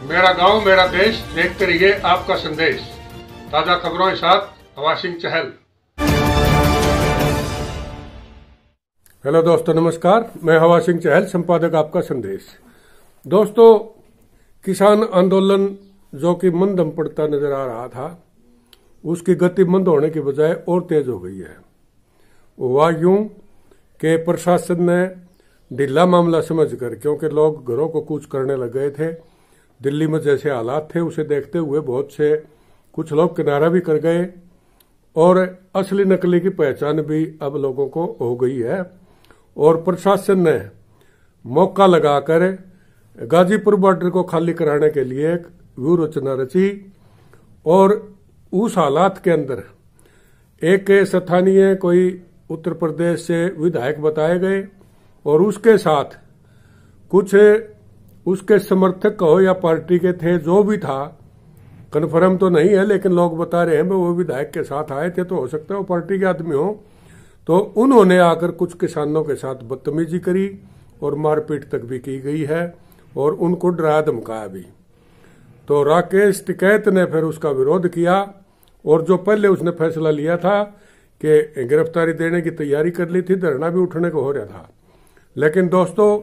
मेरा गांव मेरा देश, देखते रहिए आपका संदेश। ताजा खबरों के साथ हवा सिंह चहल। हेलो दोस्तों, नमस्कार। मैं हवा सिंह चहल, संपादक आपका संदेश। दोस्तों, किसान आंदोलन जो कि मंदम पड़ता नजर आ रहा था, उसकी गति मंद होने की बजाय और तेज हो गई है। हुआ यूं कि प्रशासन ने ढीला मामला समझकर, क्योंकि लोग घरों को कूच करने लग गए थे, दिल्ली में जैसे हालात थे उसे देखते हुए बहुत से कुछ लोग किनारा भी कर गए और असली नकली की पहचान भी अब लोगों को हो गई है। और प्रशासन ने मौका लगाकर गाजीपुर बॉर्डर को खाली कराने के लिए एक व्यूह रचना रची और उस हालात के अंदर एक स्थानीय कोई उत्तर प्रदेश से विधायक बताए गए और उसके साथ कुछ उसके समर्थक कहो या पार्टी के थे, जो भी था, कन्फर्म तो नहीं है, लेकिन लोग बता रहे हैं वो विधायक के साथ आए थे, तो हो सकता है वो पार्टी के आदमी हो। तो उन्होंने आकर कुछ किसानों के साथ बदतमीजी करी और मारपीट तक भी की गई है और उनको डराया धमकाया भी। तो राकेश टिकैत ने फिर उसका विरोध किया और जो पहले उसने फैसला लिया था कि गिरफ्तारी देने की तैयारी कर ली थी, धरना भी उठने को हो रहा था, लेकिन दोस्तों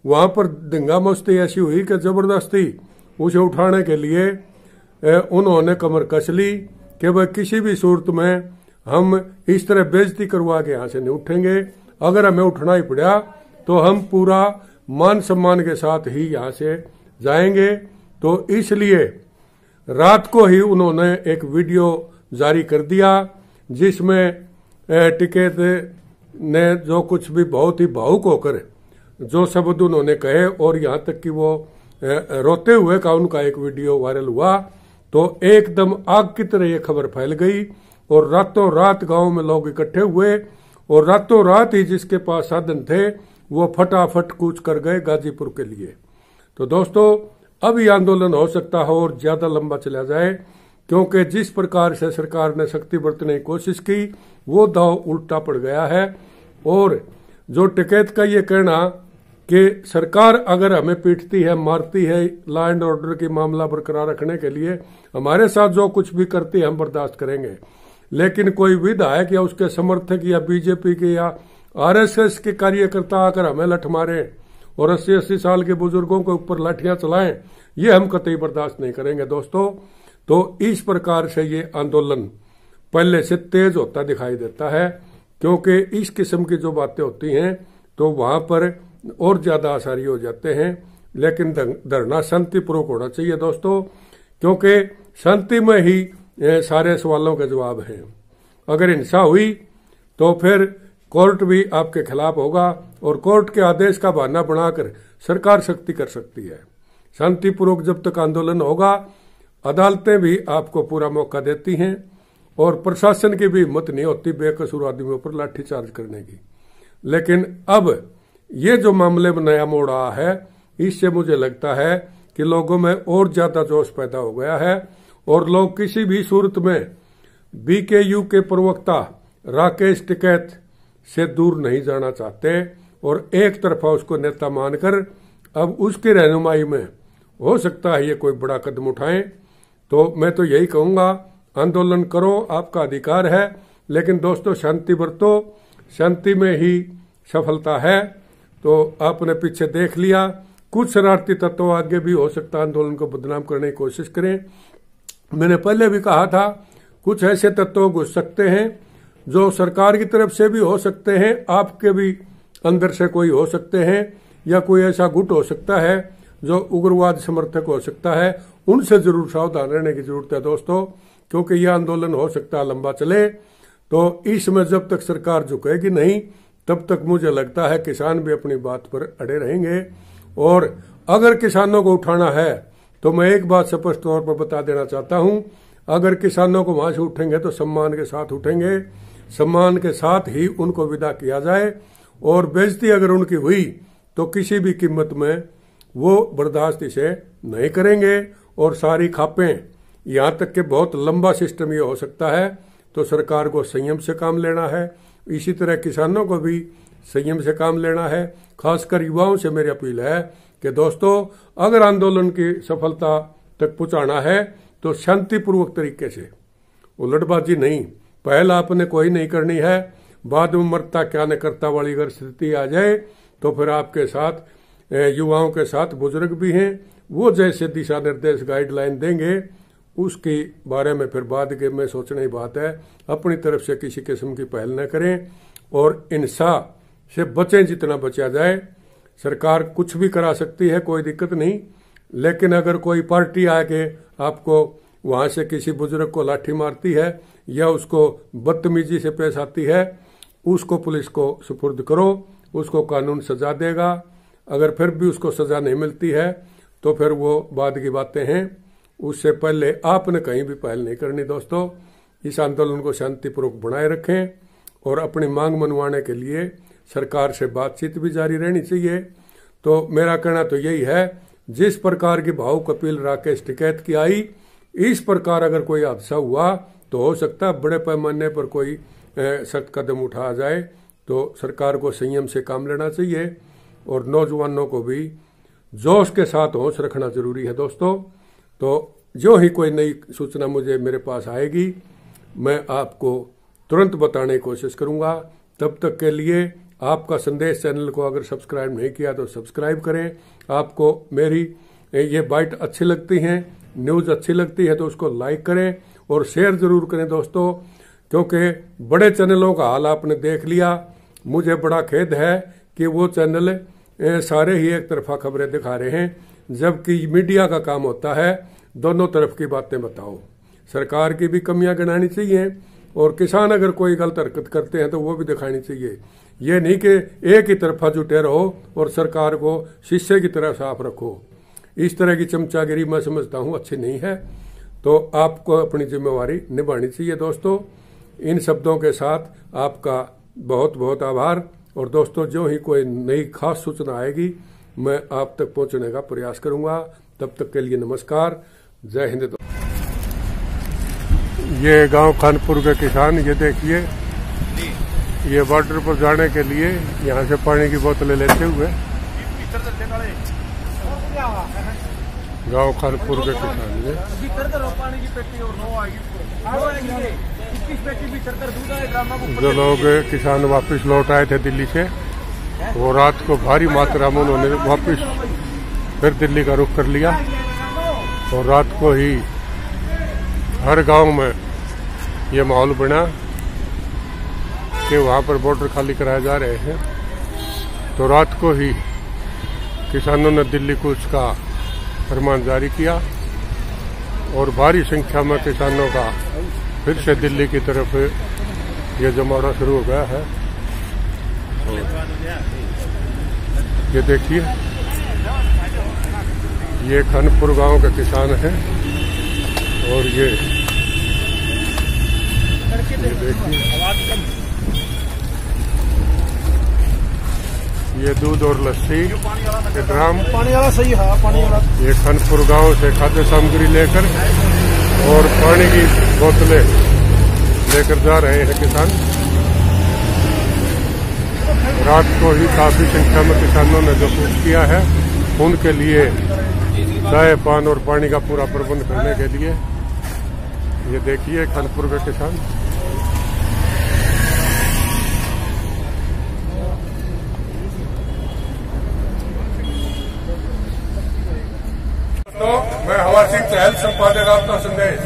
वहां पर दंगा मस्ती ऐसी हुई कि जबरदस्ती उसे उठाने के लिए उन्होंने कमर कस ली कि वह किसी भी सूरत में हम इस तरह बेइज्जती करवा के यहां से नहीं उठेंगे। अगर हमें उठना ही पड़ा तो हम पूरा मान सम्मान के साथ ही यहां से जाएंगे। तो इसलिए रात को ही उन्होंने एक वीडियो जारी कर दिया जिसमें टिकैत ने जो कुछ भी बहुत ही भावुक होकर जो शब्द उन्होंने कहे और यहां तक कि वो रोते हुए का उनका एक वीडियो वायरल हुआ, तो एकदम आग की तरह ये खबर फैल गई और रातों रात गांव में लोग इकट्ठे हुए और रातों रात ही जिसके पास साधन थे वो फटाफट कूच कर गए गाजीपुर के लिए। तो दोस्तों, अब ये आंदोलन हो सकता है और ज्यादा लंबा चला जाए, क्योंकि जिस प्रकार से सरकार ने सख्ती बरतने की कोशिश की वो दांव उल्टा पड़ गया है। और जो टिकैत का ये कहना कि सरकार अगर हमें पीटती है, मारती है, लॉ एंड ऑर्डर की मामला बरकरार रखने के लिए हमारे साथ जो कुछ भी करती है हम बर्दाश्त करेंगे, लेकिन कोई विधायक या उसके समर्थक या बीजेपी के या आरएसएस के कार्यकर्ता आकर हमें लठ मारे और 80-80 साल के बुजुर्गों के ऊपर लाठियां चलाएं, ये हम कतई बर्दाश्त नहीं करेंगे दोस्तों। तो इस प्रकार से ये आंदोलन पहले से तेज होता दिखाई देता है, क्योंकि इस किस्म की जो बातें होती हैं तो वहां पर और ज्यादा आसारी हो जाते हैं। लेकिन धरना शांतिपूर्वक होना चाहिए दोस्तों, क्योंकि शांति में ही सारे सवालों के जवाब हैं। अगर हिंसा हुई तो फिर कोर्ट भी आपके खिलाफ होगा और कोर्ट के आदेश का बहाना बनाकर सरकार सख्ती कर सकती है। शांतिपूर्वक जब तक आंदोलन होगा अदालतें भी आपको पूरा मौका देती हैं और प्रशासन की भी हिम्मत नहीं होती बेकसूर आदमियों पर लाठीचार्ज करने की। लेकिन अब ये जो मामले में नया मोड़ आया है, इससे मुझे लगता है कि लोगों में और ज्यादा जोश पैदा हो गया है और लोग किसी भी सूरत में बीकेयू के प्रवक्ता राकेश टिकैत से दूर नहीं जाना चाहते और एक तरफा उसको नेता मानकर अब उसकी रहनुमाई में हो सकता है ये कोई बड़ा कदम उठाएं। तो मैं तो यही कहूंगा, आंदोलन करो, आपका अधिकार है, लेकिन दोस्तों शांति बरतो, शांति में ही सफलता है। तो आपने पीछे देख लिया, कुछ शरारती तत्व आगे भी हो सकता है आंदोलन को बदनाम करने की कोशिश करें। मैंने पहले भी कहा था, कुछ ऐसे तत्व घुस सकते हैं जो सरकार की तरफ से भी हो सकते हैं, आपके भी अंदर से कोई हो सकते हैं, या कोई ऐसा गुट हो सकता है जो उग्रवाद समर्थक हो सकता है। उनसे जरूर सावधान रहने की जरूरत है दोस्तों, क्योंकि यह आंदोलन हो सकता है लंबा चले। तो इसमें जब तक सरकार झुकेगी नहीं तब तक मुझे लगता है किसान भी अपनी बात पर अड़े रहेंगे। और अगर किसानों को उठाना है तो मैं एक बात स्पष्ट तौर पर बता देना चाहता हूं, अगर किसानों को वहां से उठेंगे तो सम्मान के साथ उठेंगे, सम्मान के साथ ही उनको विदा किया जाए। और बेइज्जती अगर उनकी हुई तो किसी भी कीमत में वो बर्दाश्त इसे नहीं करेंगे और सारी खापें, यहां तक कि बहुत लंबा सिस्टम ये हो सकता है। तो सरकार को संयम से काम लेना है, इसी तरह किसानों को भी संयम से काम लेना है। खासकर युवाओं से मेरी अपील है कि दोस्तों अगर आंदोलन की सफलता तक पहुंचाना है तो शांतिपूर्वक तरीके से, उलटबाजी नहीं। पहल आपने कोई नहीं करनी है, बाद में मरता क्या न करता वाली अगर स्थिति आ जाए तो फिर आपके साथ युवाओं के साथ बुजुर्ग भी हैं, वो जैसे दिशा निर्देश गाइडलाइन देंगे उसके बारे में फिर बाद के में सोचने की बात है। अपनी तरफ से किसी किस्म की पहल न करें और हिंसा से बचें जितना बचा जाए। सरकार कुछ भी करा सकती है, कोई दिक्कत नहीं, लेकिन अगर कोई पार्टी आके आपको वहां से किसी बुजुर्ग को लाठी मारती है या उसको बदतमीजी से पेश आती है, उसको पुलिस को सुपुर्द करो, उसको कानून सजा देगा। अगर फिर भी उसको सजा नहीं मिलती है तो फिर वो बाद की बातें हैं। उससे पहले आपने कहीं भी पहल नहीं करनी। दोस्तों इस आंदोलन को शांतिपूर्वक बनाए रखें और अपनी मांग मनवाने के लिए सरकार से बातचीत भी जारी रहनी चाहिए। तो मेरा कहना तो यही है, जिस प्रकार की भावुक अपील राकेश टिकैत की आई, इस प्रकार अगर कोई हादसा हुआ तो हो सकता है बड़े पैमाने पर कोई सख्त कदम उठाया जाए। तो सरकार को संयम से काम लेना चाहिए और नौजवानों को भी जोश के साथ होश रखना जरूरी है। दोस्तों तो जो ही कोई नई सूचना मुझे मेरे पास आएगी मैं आपको तुरंत बताने की कोशिश करूंगा। तब तक के लिए आपका संदेश चैनल को अगर सब्सक्राइब नहीं किया तो सब्सक्राइब करें। आपको मेरी ये बाइट अच्छी लगती हैं, न्यूज़ अच्छी लगती है तो उसको लाइक करें और शेयर जरूर करें दोस्तों, क्योंकि बड़े चैनलों का हाल आपने देख लिया। मुझे बड़ा खेद है कि वो चैनल सारे ही एक तरफा खबरें दिखा रहे हैं, जबकि मीडिया का काम होता है दोनों तरफ की बातें बताओ। सरकार की भी कमियां गिनानी चाहिए और किसान अगर कोई गलत हरकत करते हैं तो वो भी दिखानी चाहिए। ये नहीं कि एक ही तरफा जुटे रहो और सरकार को शीशे की तरह साफ रखो। इस तरह की चमचागिरी मैं समझता हूं अच्छी नहीं है, तो आपको अपनी जिम्मेवारी निभानी चाहिए। दोस्तों इन शब्दों के साथ आपका बहुत बहुत आभार। और दोस्तों जो ही कोई नई खास सूचना आएगी मैं आप तक पहुंचने का प्रयास करूंगा। तब तक के लिए नमस्कार, जय हिंद। ये गांव खानपुर के किसान, ये देखिए ये बॉर्डर पर जाने के लिए यहाँ से पानी की बोतलें लेते हुए गांव खानपुर के किसान जो लोग किसान वापस लौट आए थे दिल्ली से, वो रात को भारी मात्रा में उन्होंने वापस फिर दिल्ली का रुख कर लिया और रात को ही हर गांव में ये माहौल बना कि वहां पर बॉर्डर खाली कराए जा रहे हैं। तो रात को ही किसानों ने दिल्ली कूच का फरमान जारी किया और भारी संख्या में किसानों का फिर से दिल्ली की तरफ ये जमाना शुरू हो गया है। ये देखिए ये खानपुर गांव के किसान हैं और ये देखिए ये दूध और लस्सी के ड्राम पानी वाला सही है, पानी वाला ये खानपुर गांव से खाद्य सामग्री लेकर और पानी की बोतलें लेकर जा रहे हैं किसान। रात को ही काफी संख्या में किसानों ने जो कूच किया है उनके लिए चाय पान और पानी का पूरा प्रबंध करने के लिए ये देखिए खानपुर के किसान। तो मैं हवा सिंह चहल, संपादक आपका संदेश।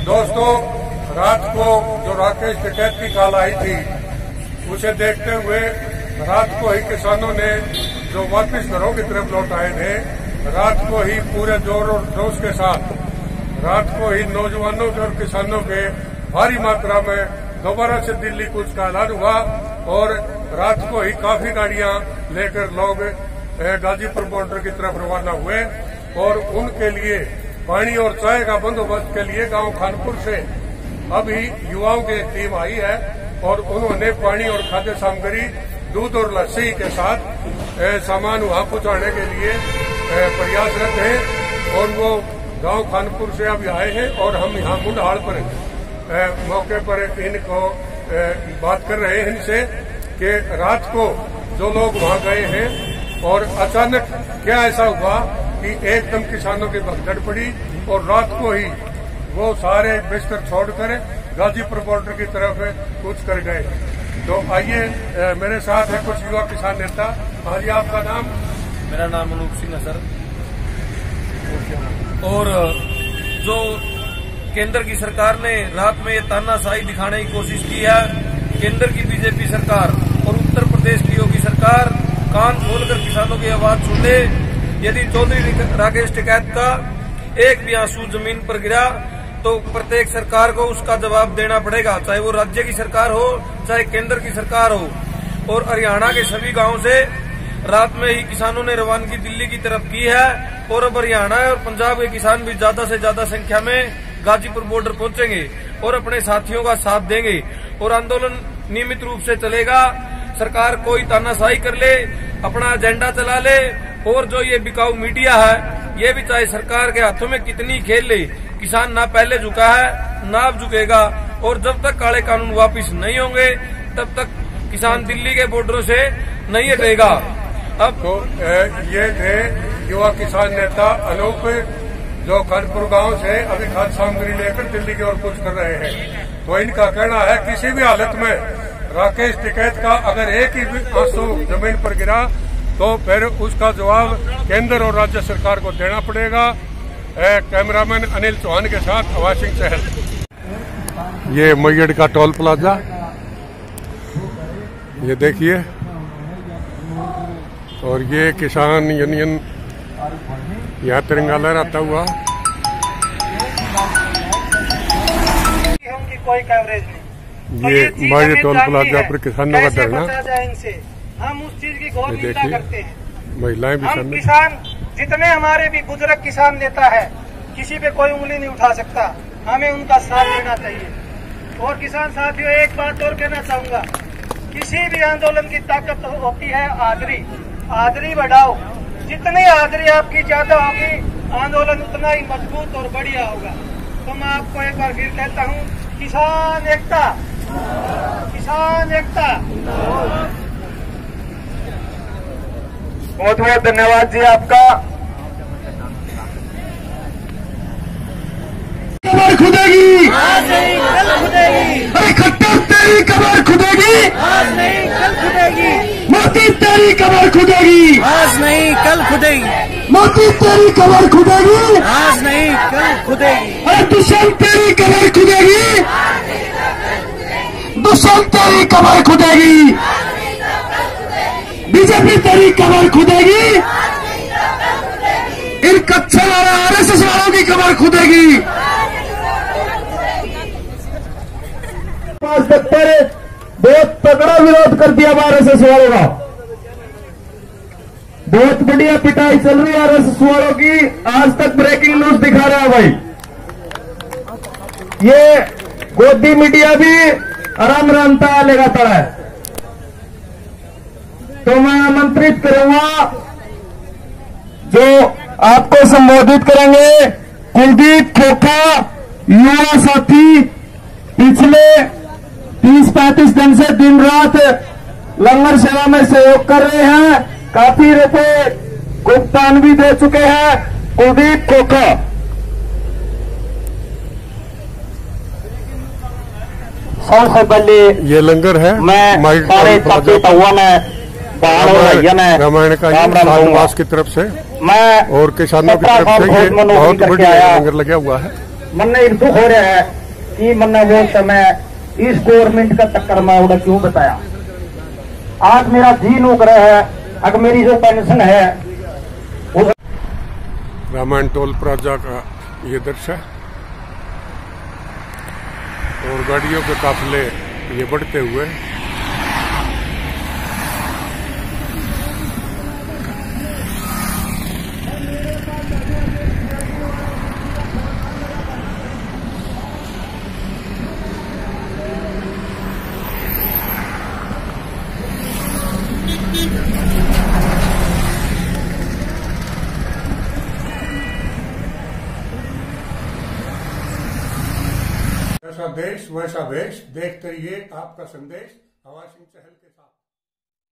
दोस्तों रात को जो राकेश टिकैत की कॉल आई थी उसे देखते हुए रात को ही किसानों ने जो वापस घरों की तरफ लौट आए थे, रात को ही पूरे जोर और जोश के साथ रात को ही नौजवानों के और किसानों के भारी मात्रा में दोबारा से दिल्ली कूच का ऐलान हुआ और रात को ही काफी गाड़ियां लेकर लोग गाजीपुर बॉर्डर की तरफ रवाना हुए और उनके लिए पानी और चाय का बंदोबस्त के लिए गांव खानपुर से अभी युवाओं की एक टीम आई है और उन्होंने पानी और खाद्य सामग्री, दूध और लस्सी के साथ सामान वहां पहुंचाने के लिए प्रयासरत हैं और वो गांव खानपुर से अभी आए हैं और हम यहाँ मुंडहाड़ पर मौके पर इनको बात कर रहे हैं इनसे कि रात को जो लोग वहां गए हैं और अचानक क्या ऐसा हुआ कि एकदम किसानों की भगदड़ पड़ी और रात को ही वो सारे बिस्तर छोड़कर गाजीपुर बॉर्डर की तरफ कूच कर गए। तो आइए मेरे साथ है कुछ युवा किसान नेता। हाँ जी, आपका नाम? मेरा नाम अनूप सिंह है सर। और जो केंद्र की सरकार ने रात में ये तानाशाही दिखाने की कोशिश की है, केंद्र की बीजेपी सरकार और उत्तर प्रदेश की योगी सरकार कान खोलकर किसानों की आवाज सुने। यदि चौधरी राकेश टिकैत का एक भी आंसू जमीन पर गिरा तो प्रत्येक सरकार को उसका जवाब देना पड़ेगा, चाहे वो राज्य की सरकार हो चाहे केंद्र की सरकार हो। और हरियाणा के सभी गांवों से रात में ही किसानों ने रवानगी दिल्ली की तरफ की है और अब हरियाणा और पंजाब के किसान भी ज्यादा से ज्यादा संख्या में गाजीपुर बॉर्डर पहुंचेंगे और अपने साथियों का साथ देंगे और आंदोलन नियमित रूप से चलेगा। सरकार कोई तानाशाही कर ले, अपना एजेंडा चला ले और जो ये बिकाऊ मीडिया है ये भी चाहे सरकार के हाथों में कितनी खेल ले, किसान ना पहले झुका है ना अब झुकेगा। और जब तक काले कानून वापिस नहीं होंगे तब तक किसान दिल्ली के बॉर्डरों से नहीं हटेगा। अब तो ये थे युवा किसान नेता अनूप, जो कानपुर गांव से अभी खाद्य सामग्री लेकर दिल्ली की ओर कूच कर रहे हैं। तो इनका कहना है किसी भी हालत में राकेश टिकैत का अगर एक ही आंसू जमीन पर गिरा तो फिर उसका जवाब केंद्र और राज्य सरकार को देना पड़ेगा। कैमरामैन अनिल चौहान के साथ हवा सिंह चहल। ये मैयड़ का टोल प्लाजा, ये देखिए, और ये किसान यूनियन यहाँ तिरंगा लहराता हुआ। कोई कवरेज नहीं। ये मैयड़ टोल प्लाजा पर किसानों का धरना। हम उस चीज की गौर निंदा करते हैं। महिलाएं भी हम किसान, जितने हमारे भी बुजुर्ग किसान नेता है, किसी पे कोई उंगली नहीं उठा सकता, हमें उनका साथ देना चाहिए। और किसान साथियों, एक बात और कहना चाहूंगा, किसी भी आंदोलन की ताकत होती है हाजिरी। हाजिरी बढ़ाओ, जितनी हाजिरी आपकी ज्यादा होगी आंदोलन उतना ही मजबूत और बढ़िया होगा। तो मैं आपको एक बार फिर कहता हूँ, किसान एकता, किसान एकता। बहुत बहुत धन्यवाद जी आपका। कमर खुदेगी, आज नहीं कल खुदेगी। अरे खट्टर तेरी कमर खुदेगी, आज नहीं कल खुदेगी। मोती तेरी कमर खुदेगी, आज नहीं कल खुदेगी। मोती तेरी कमर खुदेगी, आज नहीं कल खुदेगी। अरे दुश्मन तेरी कमर खुदेगी, दुश्मन तेरी कमर खुदेगी, बीजेपी तेरी कमर खुदेगी, इन कच्चे वाला आरएसएस वालों की कमर खुदेगी। आज तक पर बहुत तगड़ा विरोध कर दिया आरएसएस वालों का, बहुत बढ़िया पिटाई चल रही है आरएसएस वालों की। आज तक ब्रेकिंग न्यूज दिखा रहा है भाई, ये गोदी मीडिया भी आराम रामता लगातार है। तो मैं आमंत्रित करूंगा, जो आपको संबोधित करेंगे, कुलदीप खोखा, युवा साथी, पिछले 30-35 दिन से दिन रात लंगर सेवा में सहयोग कर रहे हैं, काफी रुपए भुगतान भी दे चुके हैं। कुलदीप खोखा। सबसे पहले ये लंगर है, मैं सारे रामायण का रामवास की तरफ से मैं और किसानों की तरफ से ये बहुत बढ़िया लंगर लगा हुआ है। मन में दुख हो रहा है कि मैंने वो समय इस गवर्नमेंट का चक्कर में उड़ा क्यों बताया। आज मेरा जी नूक रहा है, अगर मेरी जो पेंशन है। रामायण टोल प्लाजा का ये दृश्य है और गाड़ियों के काफिले ये बढ़ते हुए। जैसा देश वैसा वेश, देखते रहिए आपका संदेश। हवा सिंह चहल के